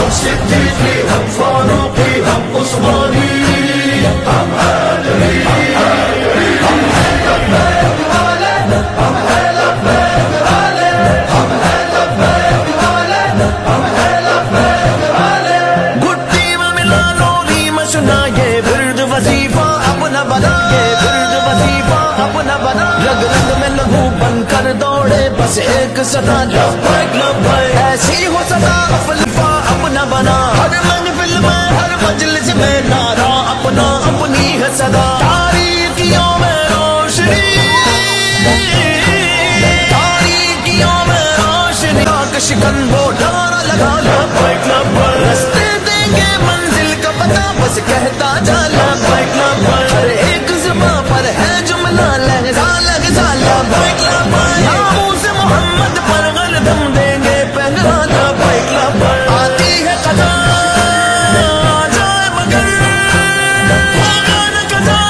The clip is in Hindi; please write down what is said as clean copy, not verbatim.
हम सिद्दीकी, हम फारूकी, हम उस्मानी, हम हैदरी, हम हैं लब्बैक वाले, हम हैं लब्बैक वाले, हम हैं लब्बैक वाले, हम हैं लब्बैक वाले। घुट्टी में मिला लो रीम सुनाए विर्द वजीफा अपना बना, ये विर्द वजीफा अपना बना। रग रग में लहू बनकर दौड़े बस एक सदा लब्बैक लब्बैक, ऐसी हो सदा खलीफा अपना बना। हर महफिल में हर मजलिस में नारा अपना अपनी है सदा। तारीकियों में रोशनी, तारीकियों में रोशनी, शिकन वो नारा लगा लब्बैक लब्बैक। रास्ते देंगे मंजिल का पता बस कहता जा लब्बैक लब्बैक। हर एक ज़ुबान पर है जुमला लहजा लहजा लब्बैक लब्बैक। नामूस मोहम्मद पर गर्दम देंगे पहला लब्बैक लब्बैक। आती है कज़ा आ जाए मगर होगा न कज़ा।